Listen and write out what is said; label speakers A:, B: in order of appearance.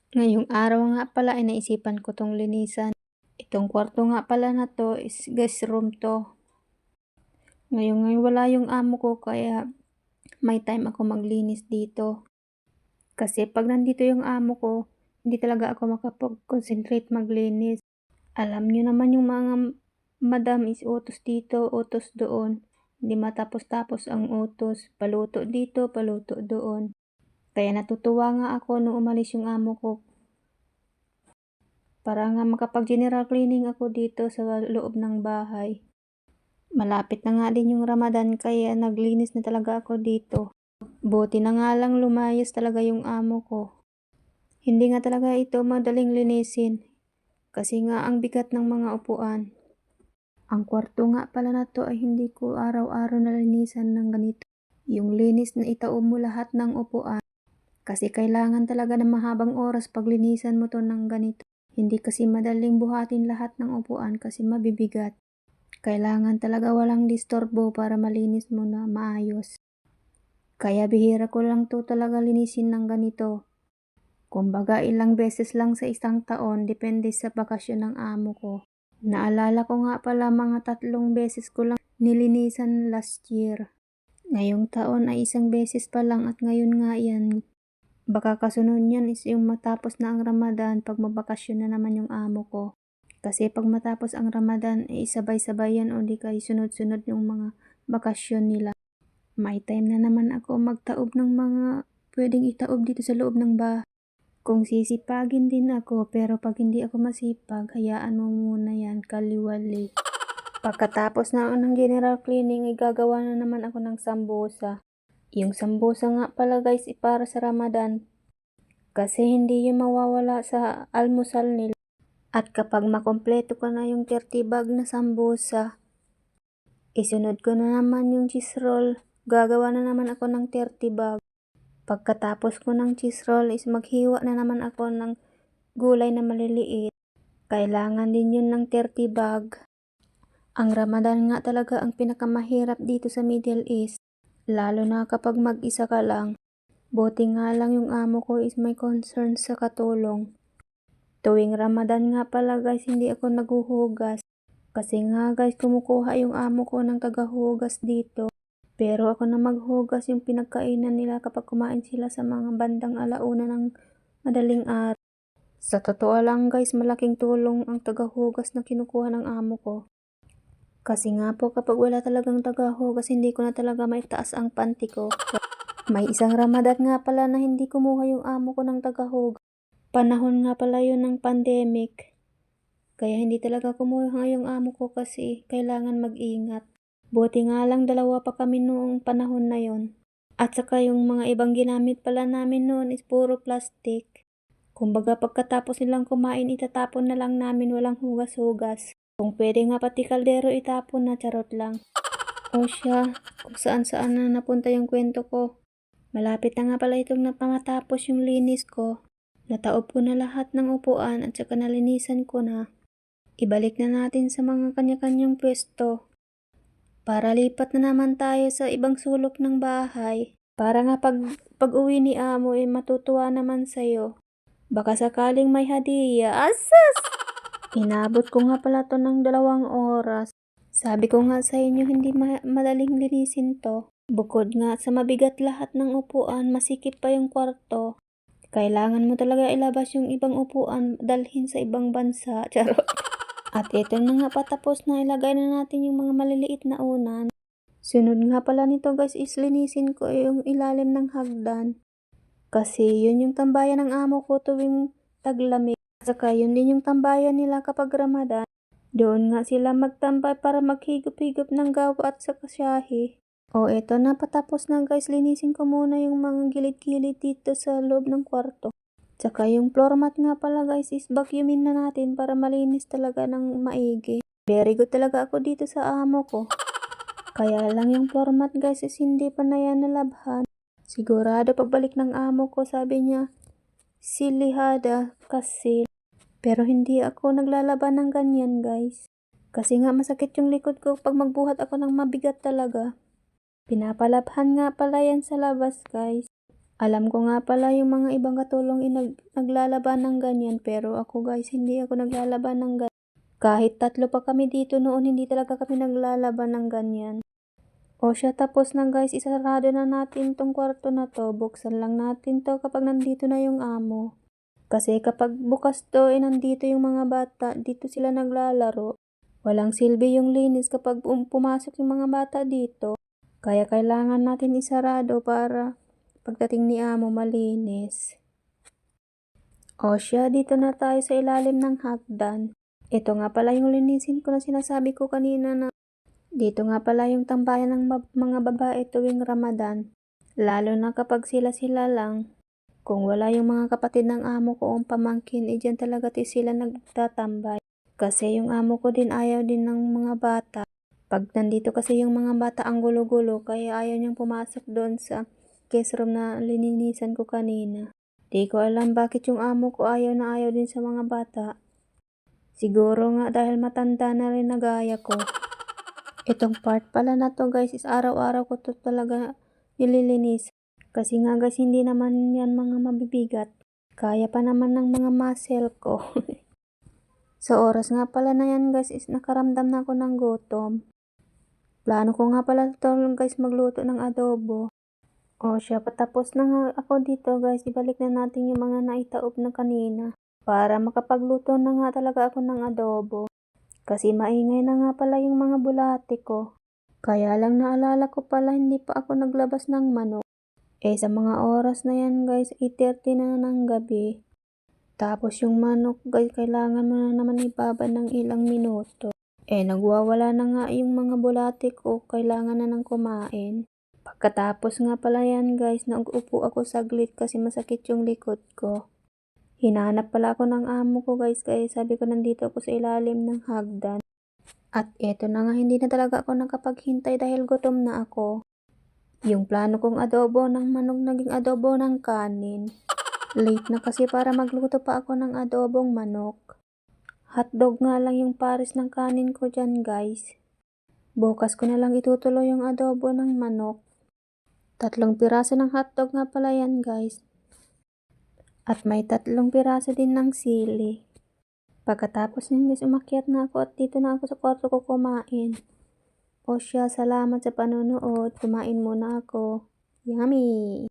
A: Ngayong araw nga pala ay naisipan ko 'tong linisan. Itong kwarto nga pala na 'to is guest room 'to. Ngayong wala yung amo ko kaya may time ako maglinis dito. Kasi 'pag nandito yung amo ko, hindi talaga ako makapag-concentrate maglinis. Alam niyo naman yung mga madam is utos dito, utos doon. Hindi matapos-tapos ang utos, paluto dito, paluto doon. Kaya natutuwa nga ako nung umalis yung amo ko. Para nga makapag-general cleaning ako dito sa loob ng bahay. Malapit na nga din yung Ramadan kaya naglinis na talaga ako dito. Buti na nga lang lumayas talaga yung amo ko. Hindi nga talaga ito madaling linisin kasi nga ang bigat ng mga upuan. Ang kwarto nga pala na to ay hindi ko araw-araw nalinisan ng ganito. Yung linis na itaob mo lahat ng upuan kasi kailangan talaga ng mahabang oras paglinisan mo to ng ganito. Hindi kasi madaling buhatin lahat ng upuan kasi mabibigat. Kailangan talaga walang disturbo para malinis mo na maayos. Kaya bihira ko lang to talaga linisin ng ganito. Kumbaga ilang beses lang sa isang taon depende sa bakasyon ng amo ko. Naalala ko nga pala mga 3 beses ko lang nilinisan last year. Ngayong taon ay 1 beses pa lang at ngayon nga yan. Baka kasunod niyan is yung matapos na ang Ramadan pag mabakasyon na naman yung amo ko. Kasi pag matapos ang Ramadan ay sabay-sabay yan o di kaya sunod-sunod yung mga bakasyon nila. May time na naman ako magtaob ng mga pwedeng itaob dito sa loob ng bahay. Kung sisipagin din ako pero pag hindi ako masipag, hayaan mo muna yan kaliwali. Pagkatapos na ng general cleaning ay gagawa na naman ako ng sambusa. Yung sambusa nga pala guys para sa Ramadan kasi hindi yung mawawala sa almusal nila. At kapag makompleto ko na yung 30 bag na sambusa, isunod ko na naman yung cheese roll. Gagawa na naman ako ng 30 bag. Pagkatapos ko ng cheese roll is maghiwa na naman ako ng gulay na maliliit. Kailangan din yun ng 30 bag. Ang Ramadan nga talaga ang pinakamahirap dito sa Middle East. Lalo na kapag mag-isa ka lang. Buti nga lang yung amo ko is may concern sa katulong. Tuwing Ramadan nga pala guys, hindi ako naghuhugas. Kasi nga guys, kumukuha yung amo ko ng tagahugas dito. Pero ako na maghugas yung pinagkainan nila kapag kumain sila sa mga bandang alauna ng madaling araw. Sa totoo lang guys, malaking tulong ang tagahugas na kinukuha ng amo ko. Kasi nga po kapag wala talagang tagahugas, hindi ko na talaga maitaas ang panty ko. May isang Ramadan nga pala na hindi kumuha yung amo ko ng tagahugas. Panahon nga pala yun ng pandemic. Kaya hindi talaga kumuha yung amo ko kasi kailangan mag-ingat. Buti nga lang 2 pa kami noong panahon na yon. At saka yung mga ibang ginamit pala namin noon is puro plastic. Kumbaga pagkatapos nilang kumain itatapon na lang namin walang hugas-hugas. Kung pwede nga pati kaldero itapon na, charot lang. O siya, kung saan-saan na napunta yung kwento ko. Malapit na nga pala itong napamatapos yung linis ko. Nataob ko na lahat ng upuan at saka nalinisan ko na. Ibalik na natin sa mga kanya-kanyang pwesto. Para lipat na naman tayo sa ibang sulok ng bahay. Para nga pag-uwi ni amo ay matutuwa naman sa'yo. Baka sakaling may hadiah. Asas! Inabot ko nga pala to ng 2 oras. Sabi ko nga sa inyo hindi madaling linisin to. Bukod nga sa mabigat lahat ng upuan, masikip pa yung kwarto. Kailangan mo talaga ilabas yung ibang upuan, dalhin sa ibang bansa. Charot. At ito na nga patapos na ilagay na natin yung mga maliliit na unan. Sunod nga pala nito guys is linisin ko yung ilalim ng hagdan. Kasi yun yung tambayan ng amo ko tuwing taglamig. Saka yun din yung tambayan nila kapag Ramadan. Doon nga sila magtambay para maghigop-higop ng gawa at saka syahi. O eto na patapos na guys, linisin ko muna yung mga gilid-gilid dito sa loob ng kwarto. Tsaka yung floor mat nga pala guys is vacuumin na natin para malinis talaga ng maigi. Very good talaga ako dito sa amo ko. Kaya lang yung floor mat guys is hindi pa na yan nalabhan. Sigurado pagbalik ng amo ko sabi niya, silihada kasi. Pero hindi ako naglalaban ng ganyan guys. Kasi nga masakit yung likod ko pag magbuhat ako ng mabigat talaga. Pinapalabhan nga pala yan sa labas guys. Alam ko nga pala yung mga ibang katulong naglalaban ng ganyan, pero ako guys, hindi ako naglalaban ng ganyan. Kahit 3 pa kami dito noon, hindi talaga kami naglalaban ng ganyan. O siya, tapos na guys, isarado na natin tong kwarto na to. Buksan lang natin to kapag nandito na yung amo. Kasi kapag bukas to, nandito yung mga bata, dito sila naglalaro. Walang silbi yung linis kapag pumasok yung mga bata dito. Kaya kailangan natin isarado para pagdating ni amo malinis. O siya, dito na tayo sa ilalim ng hagdan. Ito nga pala yung linisin ko na sinasabi ko kanina na dito nga pala yung tambayan ng mga babae tuwing Ramadan. Lalo na kapag sila-sila lang. Kung wala yung mga kapatid ng amo ko o pamangkin, dyan talaga sila nagtatambay. Kasi yung amo ko din ayaw din ng mga bata. Pag nandito kasi yung mga bata ang gulo-gulo, kaya ayaw niyang pumasok doon sa guest room na lininisan ko kanina. Di ko alam bakit yung amo ko ayaw na ayaw din sa mga bata. Siguro nga dahil matanda na rin na gaya ko. Itong part pala na to guys is araw-araw ko to talaga nililinis. Kasi nga guys, hindi naman yan mga mabibigat. Kaya pa naman ng mga muscle ko. Sa oras nga pala na yan guys is nakaramdam na ako ng gutom. Plano ko nga pala to guys magluto ng adobo. O siya, patapos na nga ako dito guys, ibalik na natin yung mga naitaob na kanina. Para makapagluto na nga talaga ako ng adobo. Kasi maingay na nga pala yung mga bulate ko. Kaya lang naalala ko pala hindi pa ako naglabas ng manok. Sa mga oras na yan guys, 8:30 na ng gabi. Tapos yung manok guys, kailangan mo na naman ibabad ng ilang minuto. Nagwawala na nga yung mga bulate ko, kailangan na ng kumain. Pagkatapos nga pala yan guys, nauupo ako saglit kasi masakit yung likod ko. Hinanap pala ako ng amo ko guys, kaya sabi ko nandito ako sa ilalim ng hagdan. At eto na nga, hindi na talaga ako nakapaghintay dahil gutom na ako. Yung plano kong adobo ng manok naging adobo ng kanin. Late na kasi para magluto pa ako ng adobong manok. Hotdog nga lang yung pares ng kanin ko dyan guys. Bukas ko na lang itutuloy yung adobo ng manok. 3 piraso ng hotdog nga pala yan guys. At may 3 piraso din ng sili. Pagkatapos nyan guys, umakyat na ako at dito na ako sa kwarto ko kumain. O siya, salamat sa panonood. Kumain muna ako. Yummy!